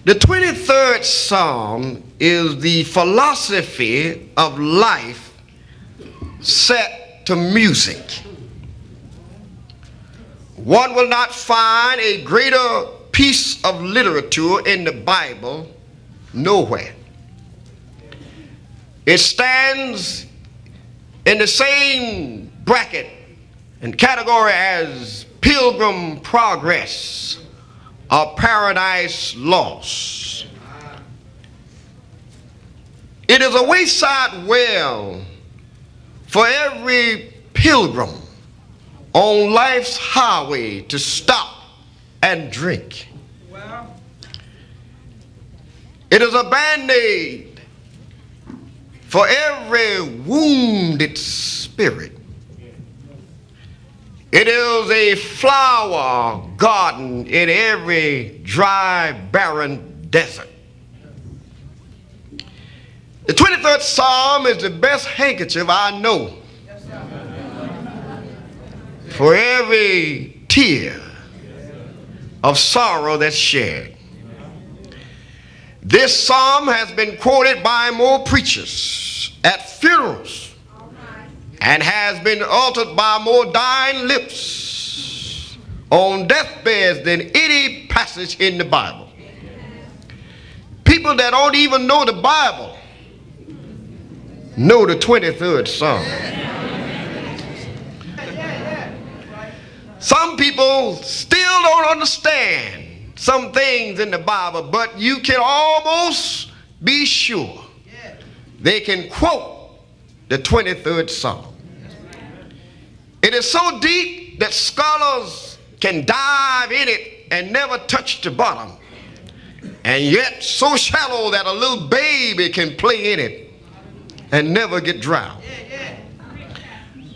The 23rd Psalm is the philosophy of life set to music. One will not find a greater piece of literature in the Bible nowhere. It stands in the same bracket and category as Pilgrim Progress or Paradise Lost. It is a wayside well for every pilgrim on life's highway to stop and drink. It is a band-aid for every wounded spirit. It is a flower garden in every dry, barren desert. The 23rd Psalm is the best handkerchief I know for every tear of sorrow that's shed. This psalm has been quoted by more preachers at funerals and has been uttered by more dying lips on deathbeds than any passage in the Bible. People that don't even know the Bible know the 23rd Psalm. Some people still don't understand some things in the Bible, but you can almost be sure they can quote the 23rd Psalm. It is so deep that scholars can dive in it and never touch the bottom, and yet so shallow that a little baby can play in it and never get drowned.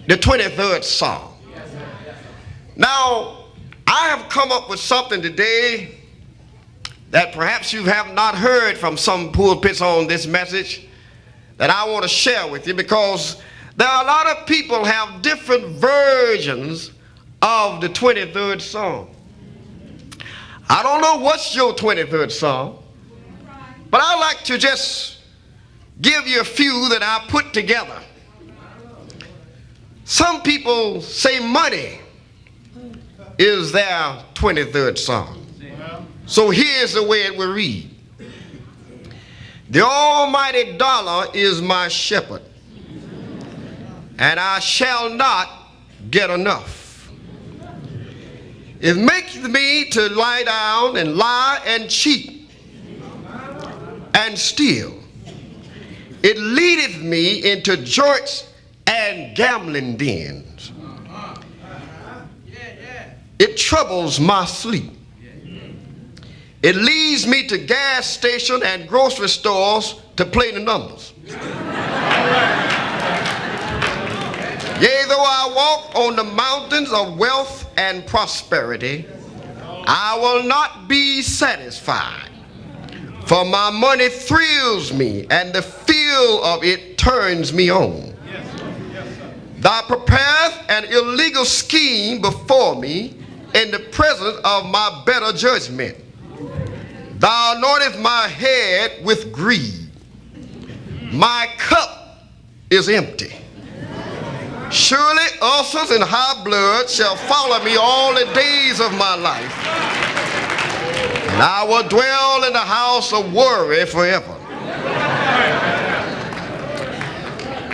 The 23rd Psalm. Now, I have come up with something today that perhaps you have not heard from some pulpits on this message that I want to share with you, because there are a lot of people have different versions of the 23rd Psalm. I don't know what's your 23rd Psalm, but I like to just give you a few that I put together. Some people say money is their 23rd Psalm. So here's the way it will read. The almighty dollar is my shepherd, and I shall not get enough. It makes me to lie down and lie and cheat and steal. It leadeth me into joints and gambling dens. It troubles my sleep. It leads me to gas station and grocery stores to play the numbers. Yea, though I walk on the mountains of wealth and prosperity, I will not be satisfied. For my money thrills me, and the feel of it turns me on. Thou preparest an illegal scheme before me in the presence of my better judgment. Thou anointest my head with greed. My cup is empty. Surely ulcers and high blood shall follow me all the days of my life, and I will dwell in the house of worry forever.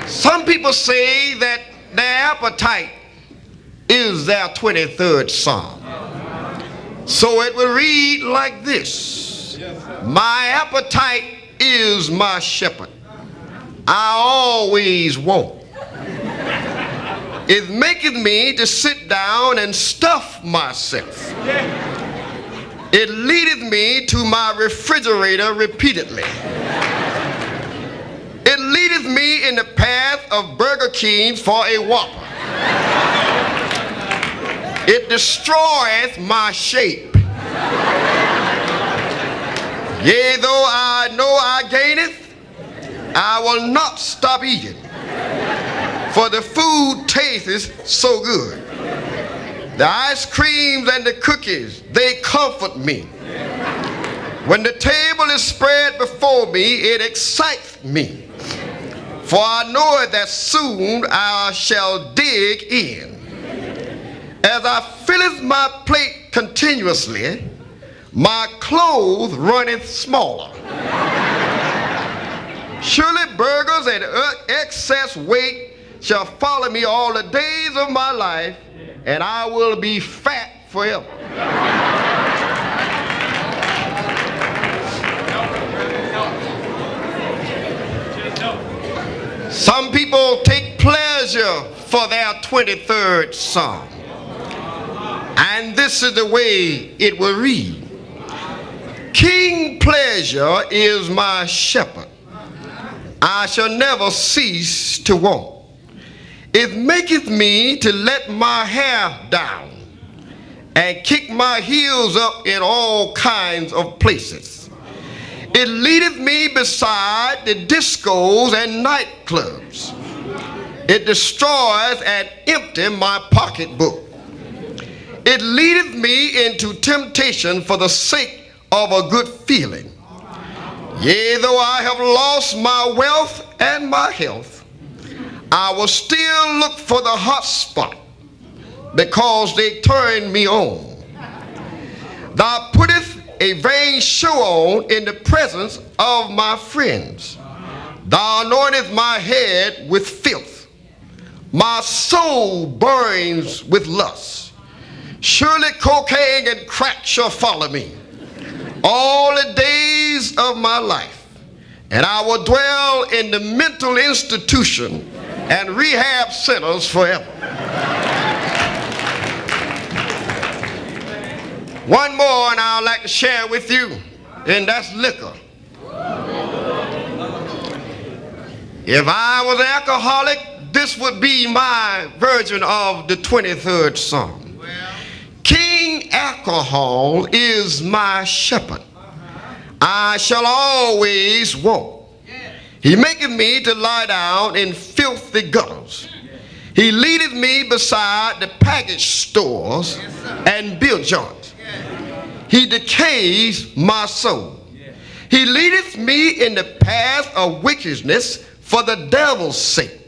Some people say that their appetite is their 23rd Psalm. So it will read like this. My appetite is my shepherd. I always want. It maketh me to sit down and stuff myself. It leadeth me to my refrigerator repeatedly. It leadeth me in the path of Burger King for a Whopper. It destroyeth my shape. Yea, though I know I gaineth, I will not stop eating, for the food tasteth so good. The ice creams and the cookies, they comfort me. When the table is spread before me, it excites me. For I know that soon I shall dig in. As I filleth my plate continuously, my clothes runneth smaller. Surely burgers and excess weight shall follow me all the days of my life, and I will be fat forever. Some people take pleasure for their 23rd Psalm. And this is the way it will read. King Pleasure is my shepherd. I shall never cease to want. It maketh me to let my hair down and kick my heels up in all kinds of places. It leadeth me beside the discos and nightclubs. It destroys and empties my pocketbook. It leadeth me into temptation for the sake of a good feeling. Yea, though I have lost my wealth and my health, I will still look for the hot spot, because they turn me on. Thou puttest a vain show on in the presence of my friends. Thou anointest my head with filth. My soul burns with lust. Surely cocaine and crack shall follow me all the days of my life, and I will dwell in the mental institution and rehab centers forever. One more, and I'd like to share with you, and that's liquor. If I was an alcoholic, this would be my version of the 23rd Psalm. King Alcohol is my shepherd. I shall always want. He maketh me to lie down in filthy gutters. He leadeth me beside the package stores and bill joints. He decays my soul. He leadeth me in the path of wickedness for the devil's sake.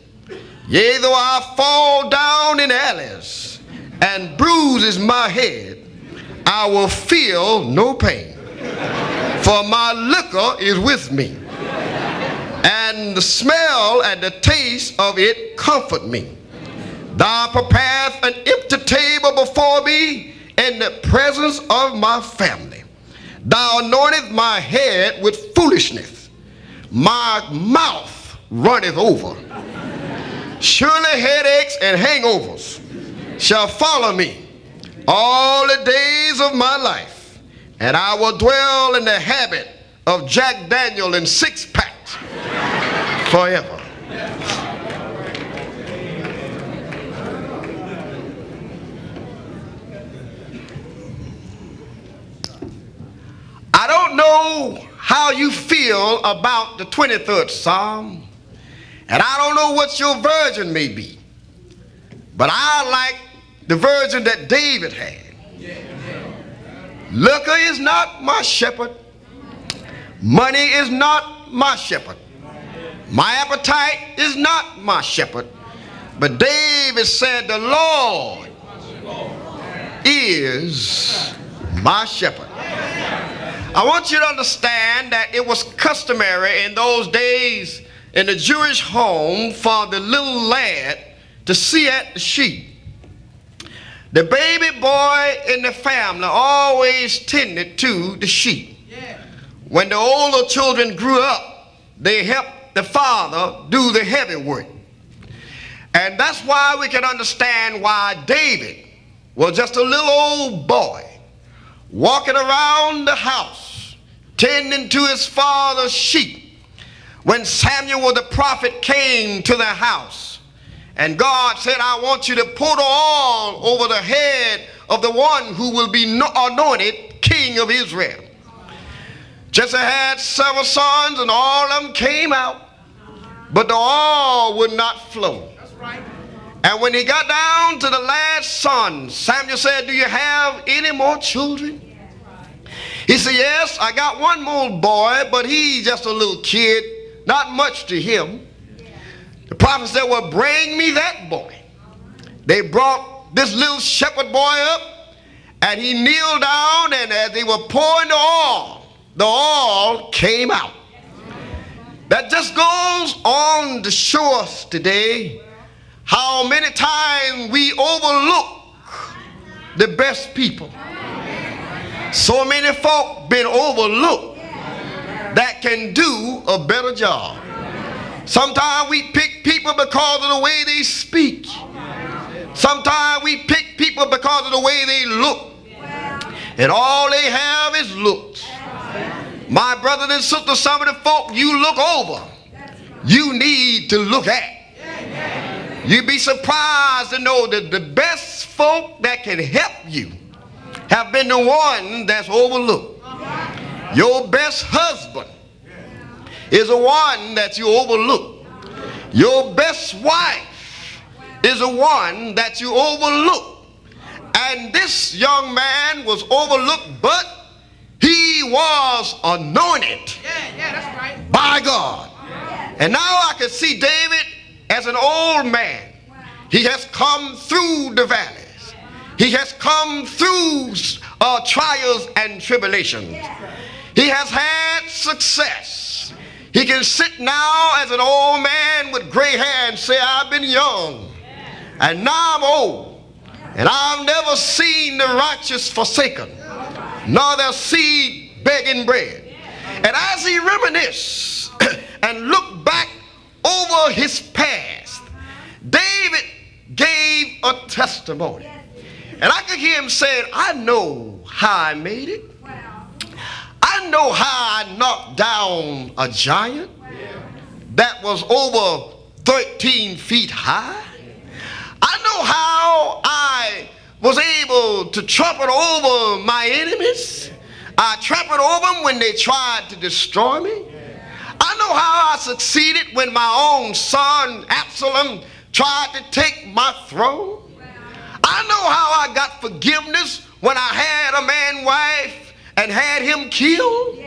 Yea, though I fall down in alleys and bruises my head, I will feel no pain. For my liquor is with me, and the smell and the taste of it comfort me. Thou preparest an empty table before me in the presence of my family. Thou anointest my head with foolishness. My mouth runneth over. Surely headaches and hangovers shall follow me all the days of my life, and I will dwell in the habit of Jack Daniel and six-packs forever. I don't know how you feel about the 23rd Psalm, and I don't know what your version may be, but I like the version that David had. Liquor is not my shepherd. Money is not my shepherd. My appetite is not my shepherd. But David said, the Lord is my shepherd. I want you to understand that it was customary in those days in the Jewish home for the little lad to see at the sheep. The baby boy in the family always tended to the sheep. When the older children grew up, they helped the father do the heavy work. And that's why we can understand why David was just a little old boy walking around the house tending to his father's sheep when Samuel the prophet came to the house, and God said, I want you to pour the oil over the head of the one who will be anointed king of Israel. Jesse had several sons, and all of them came out, but the oil would not flow. And when he got down to the last son, Samuel said, do you have any more children? He said, yes, I got one more boy, but he's just a little kid, not much to him. The prophet said, well, bring me that boy. They brought this little shepherd boy up, and he kneeled down, and as they were pouring the oil came out. That just goes on to show us today how many times we overlook the best people. So many folk been overlooked that can do a better job. Sometimes we pick people because of the way they speak. Sometimes we pick people because of the way they look. And all they have is looks. My brothers and sisters, some of the folk you look over, you need to look at. You'd be surprised to know that the best folk that can help you have been the one that's overlooked. Your best husband is the one that you overlook. Your best wife is the one that you overlook. And this young man was overlooked, but he was anointed by God. And now I can see David as an old man. He has come through the valleys. He has come through trials and tribulations. He has had success. He can sit now as an old man with gray hair and say, I've been young, and now I'm old, and I've never seen the righteous forsaken, nor their seed begging bread. And as he reminisced and looked back over his past, David gave a testimony. And I could hear him saying, I know how I made it. I know how I knocked down a giant that was over 13 feet high. I know how I was able to trample over my enemies. I trampled over them when they tried to destroy me. I know how I succeeded when my own son Absalom tried to take my throne. I know how I got forgiveness when I had a man wife and had him killed.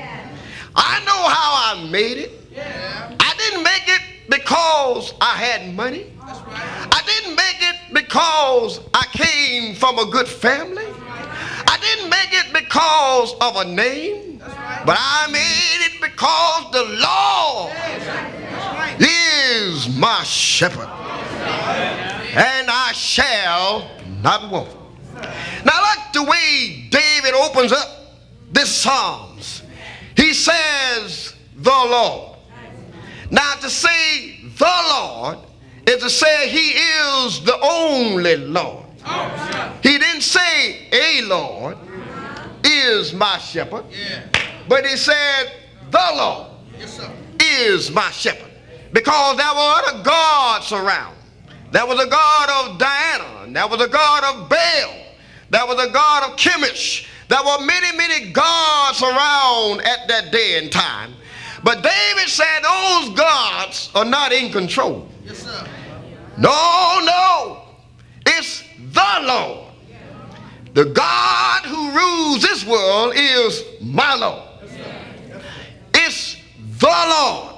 I know how I made it. I didn't make it because I had money. I didn't make it because I came from a good family. I didn't make it because of a name, but I made it because the Lord is my shepherd, and I shall not want. Now, I like the way David opens up this Psalms. He says, the Lord. Now, to say the Lord is to say he is the only Lord. He didn't say a Lord is my shepherd, but he said the Lord is my shepherd, because there were other gods around. There was a god of Diana, and there was a god of Baal, there was a god of Chemosh. There were many, many gods around at that day and time. But David said those gods are not in control. No, it's the Lord. The God who rules this world is my Lord. It's the Lord.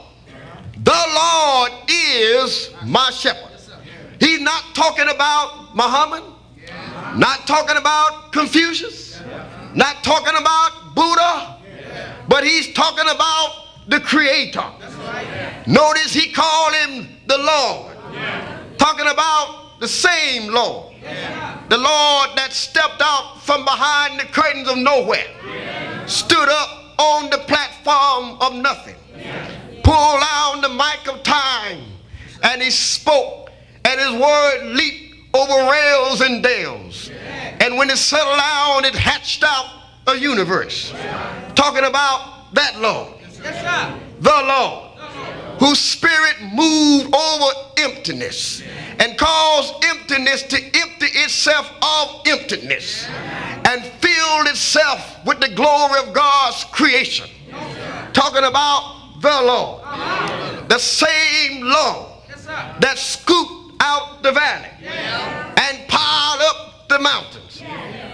The Lord is my shepherd. He's not talking about Muhammad, not talking about Confucius, not talking about Buddha, but he's talking about the Creator. Notice he called him the Lord, talking about the same Lord, the Lord that stepped out from behind the curtains of nowhere, stood up on the platform of nothing, pulled down the mic of time, and he spoke, and his word leaped over rails and dales, and when it settled down, it hatched out a universe. Talking about that Lord, the Lord, whose spirit moved over emptiness and caused emptiness to empty itself of emptiness and filled itself with the glory of God's creation. Talking about the Lord, the same Lord that scooped out the valley and piled up the mountains,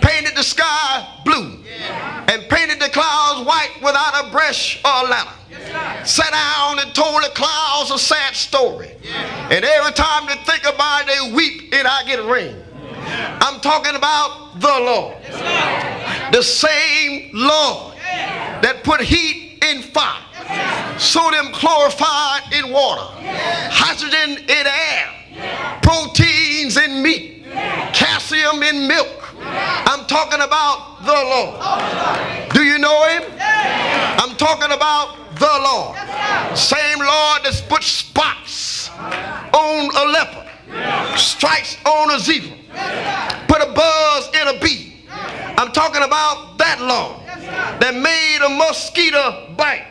painted painted the sky blue and painted the clouds white without a brush or a ladder. Sat down and told the clouds a sad story. And every time they think about it, they weep and I get rain. I'm talking about the Lord. The same Lord that put heat in fire, sodium chloride in water, hydrogen in air, proteins in meat, calcium in milk. I'm talking about the Lord. Do you know him? I'm talking about the Lord. Same Lord that's put spots on a leopard, stripes on a zebra, put a buzz in a bee. I'm talking about that Lord that made a mosquito bite,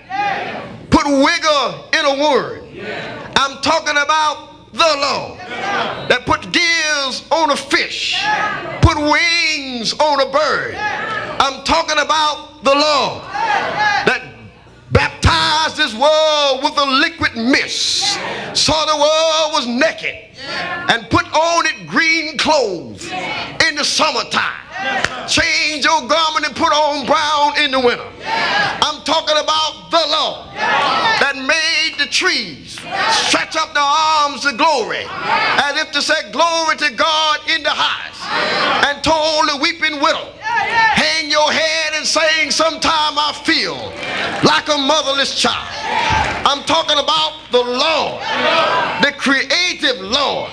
put wiggle in a word. I'm talking about the Lord that put gills on a fish, put wings on a bird. I'm talking about the Lord that baptized this world with a liquid mist, saw the world was naked and put on it green clothes in the summertime, change your garment and put on brown in the winter. I'm talking about the Lord that made the trees stretch up their arms to glory as if to say glory to God in the highest, and told the weeping widow, hang your head and sing, sometime I feel like a motherless child. I'm talking about the Lord, the creative Lord.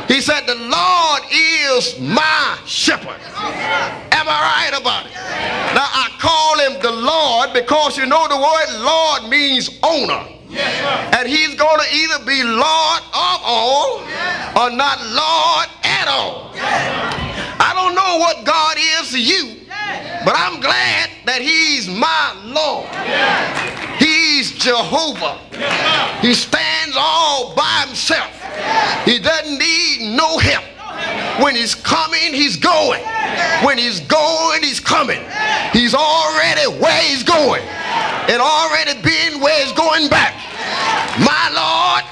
He said the Lord is my shepherd. Am I right about it? Now I call him the Lord because you know the word Lord means owner. And he's going to either be Lord of all or not Lord at all. I don't know what God is to you, but I'm glad that he's my Lord. He's Jehovah. He stands all by himself. He doesn't need no help. When he's coming, he's going. When he's going, he's coming. He's already where he's going and already been where he's going back. My Lord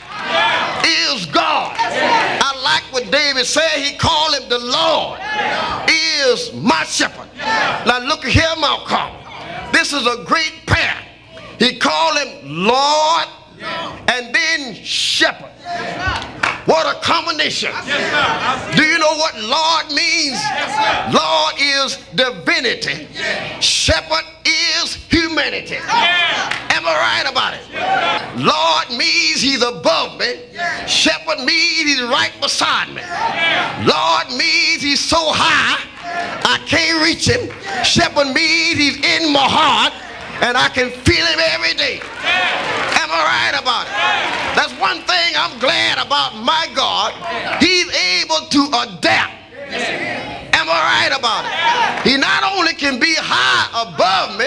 is God. I like what David said. He called him the Lord is my shepherd. Now look here, Mount Carmel. This is a great pair. He called him Lord and then shepherd. What a combination. Do you know what Lord means? Lord is divinity. Shepherd is humanity. Am I right about it? Lord means he's above me. Shepherd means he's right beside me. Lord means he's so high I can't reach him. Shepherd means he's in my heart and I can feel him every day. Am I right about it? That's one thing I'm glad about my God. He's able to adapt. Am I right about it? He not only can be high above me,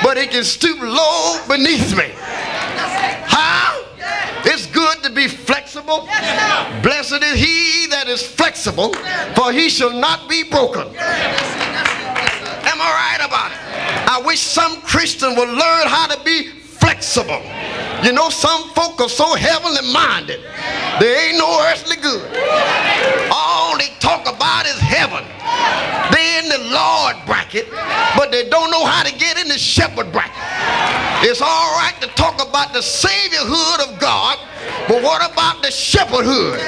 but he can stoop low beneath me. Huh? It's good to be flexible. Blessed is he that is flexible, for he shall not be broken. Am I right about it? I wish some Christian would learn how to be flexible. You know, some folk are so heavenly minded, they ain't no earthly good. All they talk about is heaven. They're in the Lord bracket, but they don't know how to get in the shepherd bracket. It's all right to talk about the saviorhood of God, but what about the shepherdhood?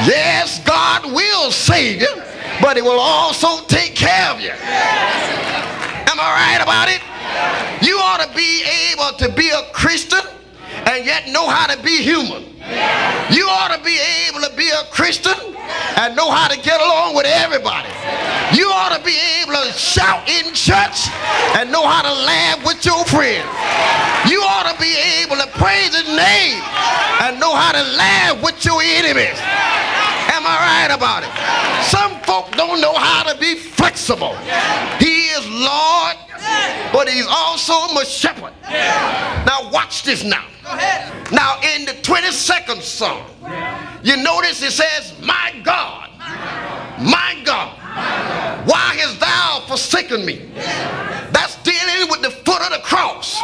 Yes, God will save you, but he will also take care of you. Am I right about it? You ought to be able to be a Christian and yet know how to be human. You ought to be able to be a Christian and know how to get along with everybody. You ought to be able to shout in church and know how to laugh with your friends. You ought to be able to praise his name and know how to laugh with your enemies. Am I right about it? Some folk don't know how to be flexible. He is Lord, but he's also my shepherd. Now watch this now. Now in the 22nd Psalm, you notice it says, my God, why hast thou forsaken me? That's dealing with the foot of the cross.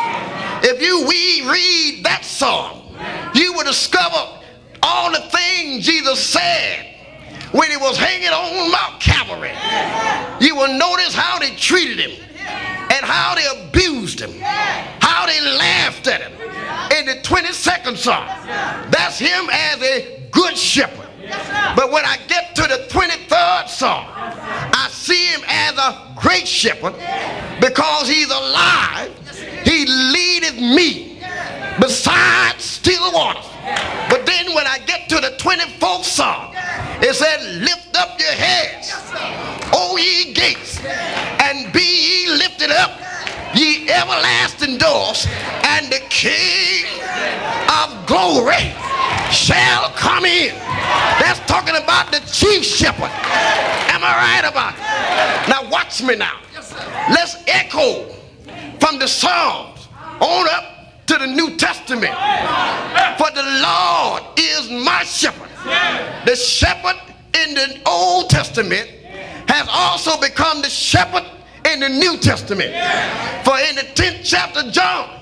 If you read that psalm, you will discover all the things Jesus said when he was hanging on Mount Calvary, you will notice how they treated him and how they abused him, how they laughed at him. In the 22nd Psalm, that's him as a good shepherd. But when I get to the 23rd Psalm, I see him as a great shepherd because he's alive. He leadeth me beside still waters. But then when I get to the 24th Psalm, it said, lift up your heads, O ye gates, and be ye lifted up, ye everlasting doors, and the King of glory shall come in. That's talking about the chief shepherd. Am I right about it? Now watch me now. Let's echo from the Psalms on up to the New Testament. For the Lord is my shepherd. The shepherd in the Old Testament has also become the shepherd in the New Testament. For in the 10th chapter of John,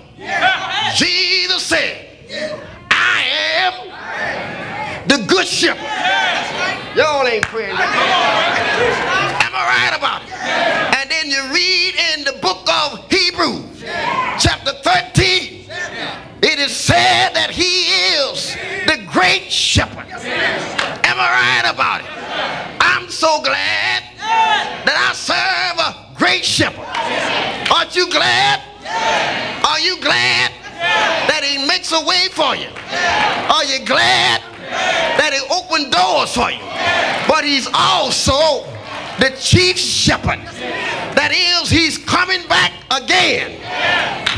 Jesus said, I am the good shepherd. Y'all ain't praying. Am I right about it? And then you read in the book of Hebrews, chapter 13, it is said that he is the great shepherd. Am I right about it? I'm so glad that I serve a great shepherd. Aren't you glad? Are you glad that he makes a way for you? Are you glad that he opened doors for you? But he's also the chief shepherd. That is, he's coming back again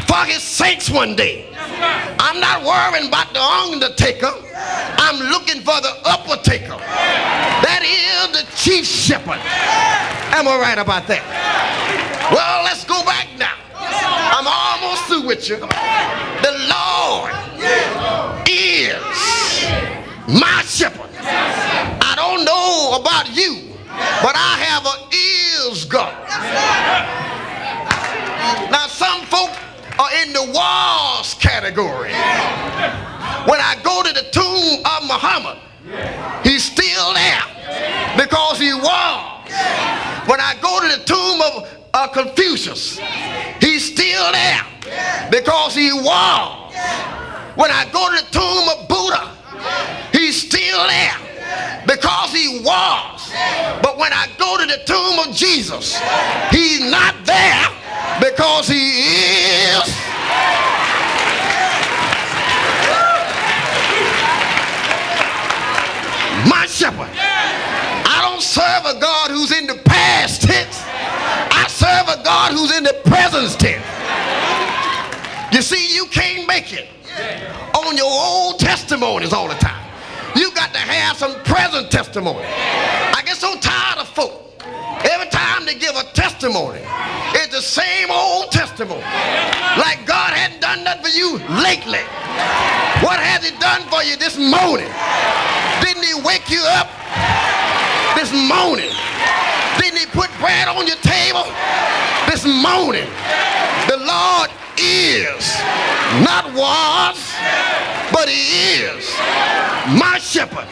for his saints one day. I'm not worrying about the undertaker. I'm looking for the upper taker. That is the chief shepherd. Am I right about that? Well, let's go back now. I'm almost through with you. The Lord is my shepherd. I don't know about you, but I have an ears God. Now some folk are in the was category. When I go to the tomb of Muhammad, he's still there because he was. When I go to the tomb of Confucius, he's still there because he was. When I go to the tomb of Buddha, he's still there because he was. But when I go to the tomb of Jesus, he's not there because he is. My shepherd. I don't serve a God who's in the past tense. I serve a God who's in the present tense. You see, you can't make it on your old testimonies all the time. You got to have some present testimony. I get so tired of folk. Every time they give a testimony, it's the same old testimony. Like God hadn't done nothing for you lately. What has he done for you this morning? Didn't he wake you up this morning? Didn't he put bread on your table this morning? The Lord is, not was, but he is my shepherd.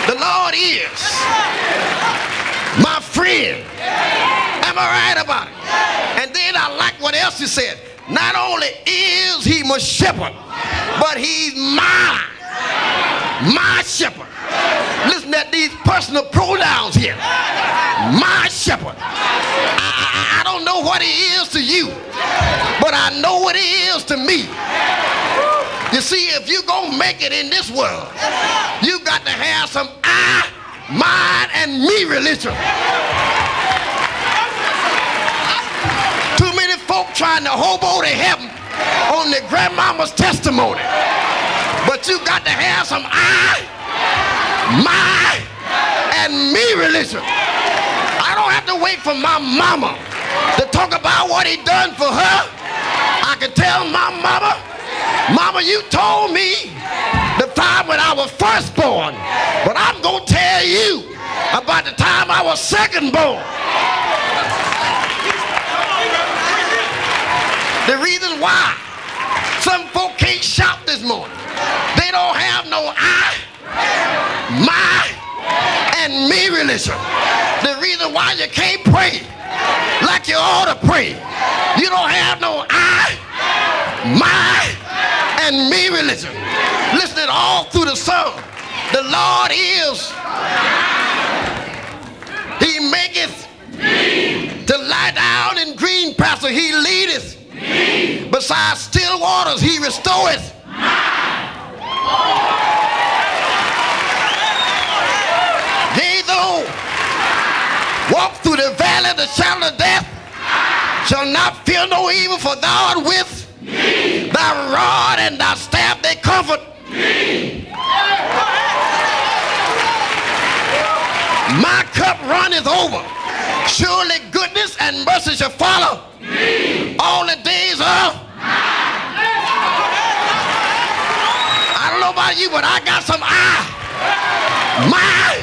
The Lord is my friend. Am I right about it? And then I like what else he said. Not only is he my shepherd, but he's my shepherd. Listen at these personal pronouns here. My shepherd. I don't know what he is to you, but I know what he is to me. You see, if you're going to make it in this world, you got to have some I, mine, and me religion. Too many folk trying to hobo to heaven on their grandmama's testimony. But you got to have some I, my, and me religion. I don't have to wait for my mama to talk about what he done for her. I can tell my mama, Mama, you told me the time when I was first born, but I'm going to tell you about the time I was second born. The reason why Some folk can't shout this morning. They don't have no I, my, and me religion. The reason why you can't pray like you ought to pray, you don't have no I, my, and me religion. Listen all through the song. The Lord is, he maketh to lie down in green pasture, he leadeth beside still waters, he restoreth. Yea, though walk through the valley of the shadow of death, shall not fear no evil, for thou art with me. Thy rod and thy staff, they comfort me. My cup runneth over. Surely goodness and mercy shall follow me all the days of. I don't know about you, but I got some my,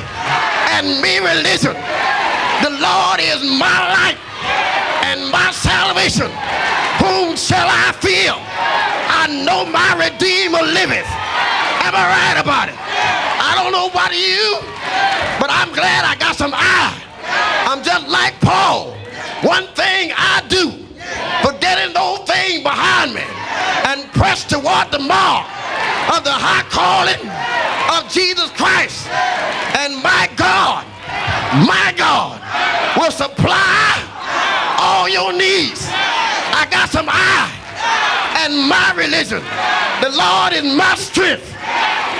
and me religion. The Lord is my light and my salvation. Whom shall I fear? I know my Redeemer liveth. Am I right about it? I don't know about you, but I'm glad I got some I'm just like Paul. One thing I do, forgetting those things behind me and press toward the mark of the high calling of Jesus Christ. And my God will supply all your needs. I got some and my religion. The Lord is my strength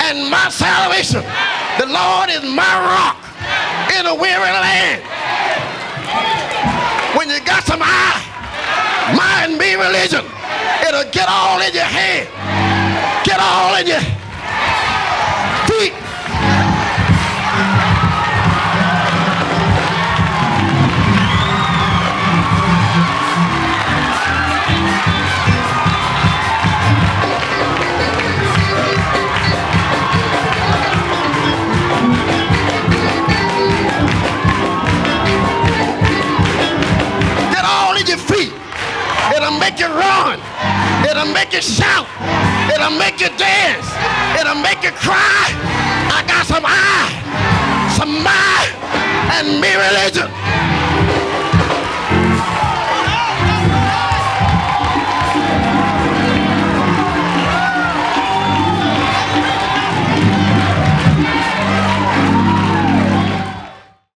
and my salvation. The Lord is my rock in a weary land. When you got some my and me religion, it'll get all in your head, get all in your feet. It'll make you run. It'll make you shout. It'll make you dance. It'll make you cry. I got some my, and me religion.